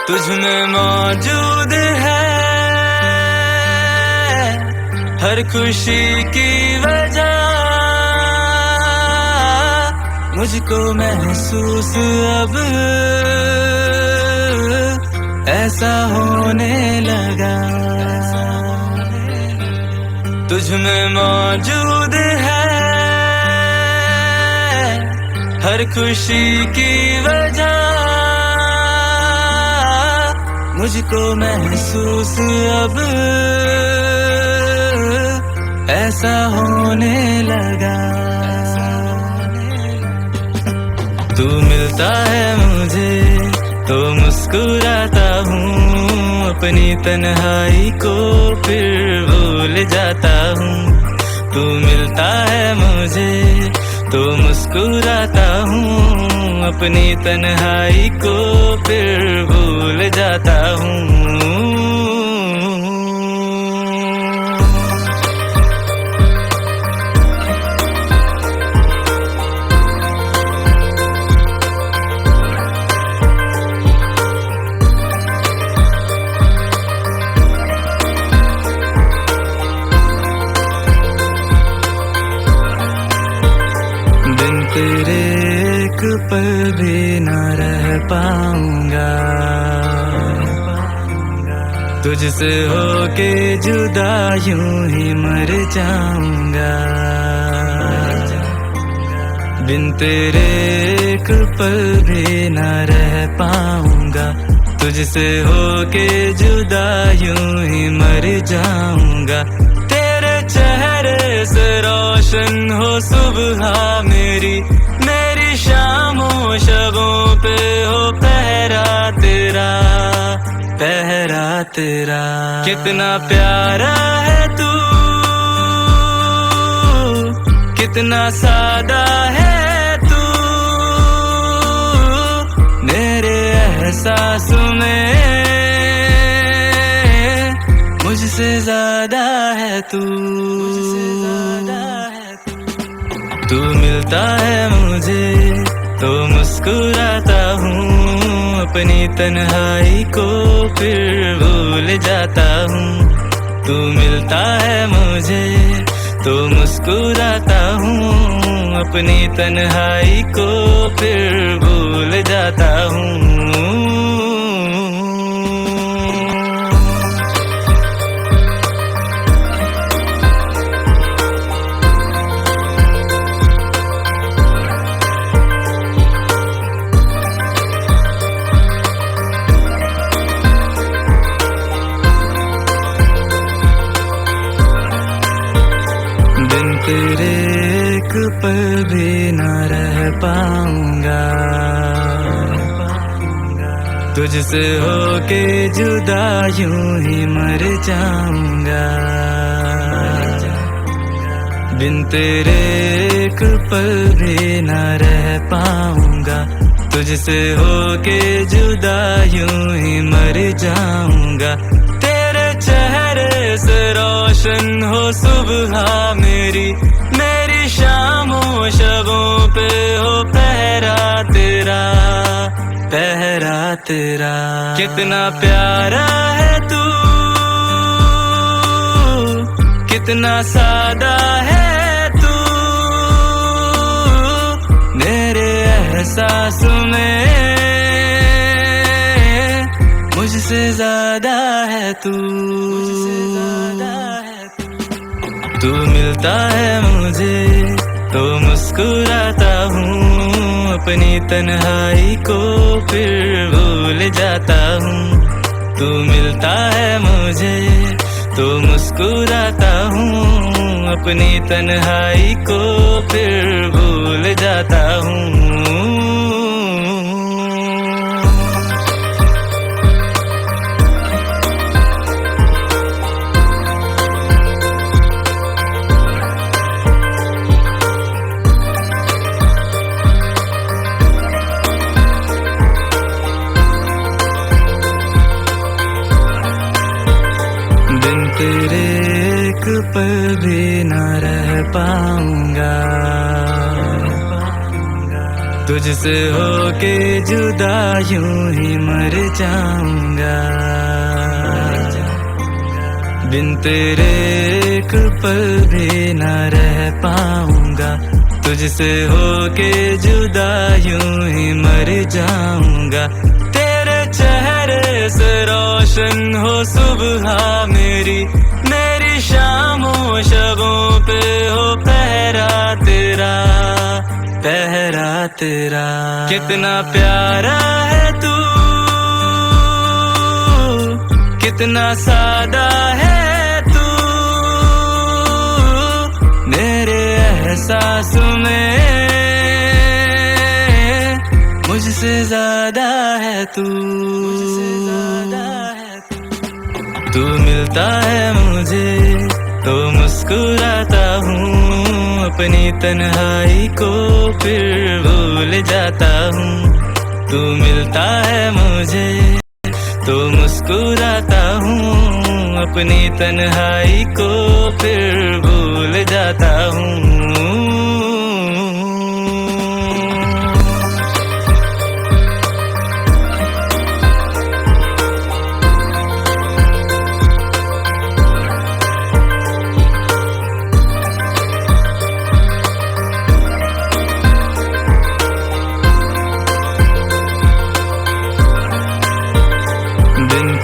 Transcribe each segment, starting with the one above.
तुझ में मौजूद है हर खुशी की वजह, मुझको महसूस अब ऐसा होने लगा। तुझ में मौजूद है हर खुशी की वजह, मुझको महसूस अब ऐसा होने लगा। तू मिलता है मुझे तो मुस्कुराता हूँ, अपनी तन्हाई को फिर भूल जाता हूँ। तू मिलता है मुझे तो मुस्कुराता हूँ, अपनी तन्हाई को फिर भूल जाता हूँ। तेरे एक पल भी न रह पाऊंगा, तुझसे होके जुदा यूं ही मर जाऊंगा। बिन तेरे एक पल भी न रह पाऊंगा, तुझसे होके जुदा यूं ही मर जाऊंगा। तेरे चेहरे से रोशन हो सुबह मेरी, मेरी शामों शबों पे हो पहरा तेरा, पहरा तेरा। कितना प्यारा है तू, कितना सादा है तू, मेरे एहसास में मुझसे ज्यादा है तू। तू मिलता है मुझे तो मुस्कुराता हूँ, अपनी तन्हाई को फिर भूल जाता हूँ। तू मिलता है मुझे तो मुस्कुराता हूँ, अपनी तन्हाई को फिर भूल जाता हूँ। तेरे एक पल भी न रह पाऊंगा, तुझसे होके जुदा यूं ही मर जाऊंगा। बिन तेरे एक पल भी न रह पाऊंगा, तुझसे होके जुदा यूं ही मर जाऊंगा। तेरे चेहरे से रोशन हो सुबह मेरी, मेरी शामों शबों पे हो पहरा तेरा, पहरा तेरा। कितना प्यारा है तू, कितना सादा है तू, मेरे एहसास में मुझसे ज्यादा है तू। तू मिलता है मुझे तो मुस्कुराता हूँ, अपनी तन्हाई को फिर भूल जाता हूँ। तू मिलता है मुझे तो मुस्कुराता हूँ, अपनी तन्हाई को फिर भूल जाता हूँ। तेरे एक पल भी न रह पाऊंगा, तुझसे होके जुदा यूं ही मर जाऊंगा, बिन तेरे एक पल भी न रह पाऊंगा। तुझसे होके जुदा यूं ही मर जाऊंगा। तेरे चेहरे से रोशन हो सुबह मेरी, मेरी शामों शबों पे हो पहरा तेरा, पहरा तेरा। कितना प्यारा है तू, कितना सादा है तू, मेरे एहसासों में मुझसे ज्यादा है तू, तू मिलता है मुझे तो मुस्कुराता हूँ, अपनी तन्हाई को फिर भूल जाता हूँ। तू मिलता है मुझे तो मुस्कुराता हूँ, अपनी तन्हाई को फिर भूल जाता हूँ।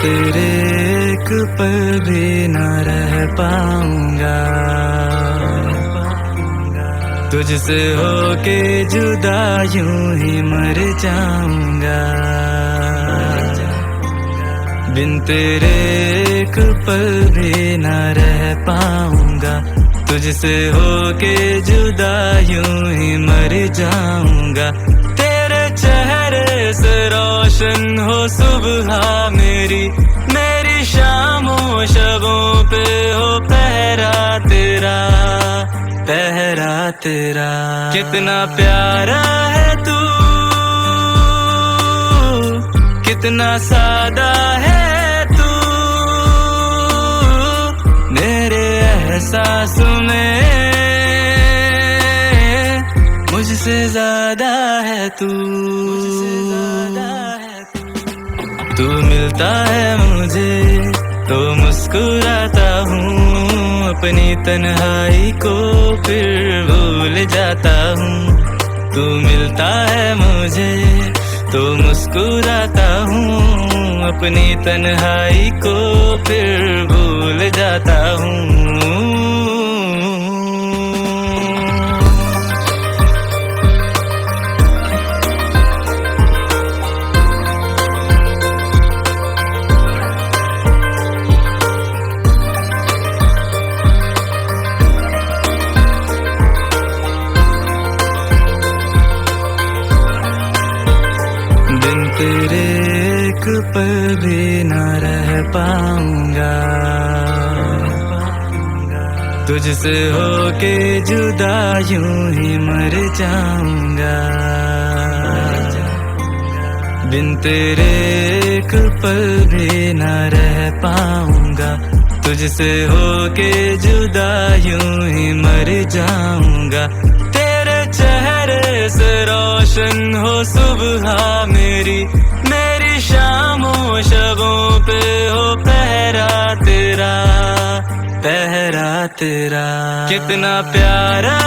तेरे एक पल भी न रह पाऊंगा, तुझसे होके जुदा यूं ही मर जाऊंगा, बिन तेरे एक पल भी न रह पाऊंगा। तुझसे होके जुदा यूं ही मर जाऊंगा। तेरे चेहरे से रोशन हो सुबह मेरी, मेरी शामों शबों पे हो पहरा तेरा, पहरा तेरा। कितना प्यारा है तू, कितना सादा है तू, मेरे एहसासों में मुझसे ज्यादा है तू, तू मिलता है मुझे तो मुस्कुराता हूँ, अपनी तन्हाई को फिर भूल जाता हूँ। तू मिलता है मुझे तो मुस्कुराता हूँ, अपनी तन्हाई को फिर भूल जाता हूँ। तेरे एक पल भी न रह पाऊंगा, तुझसे होके जुदा यूं ही मर जाऊंगा, बिन तेरे एक पल भी न रह पाऊंगा। तुझसे होके जुदा यूं ही मर जाऊंगा। तेरे चेहरे से रोशन हो सुबह मेरी, मेरी शामों शबों पे हो पहरा तेरा, पहरा तेरा। कितना प्यारा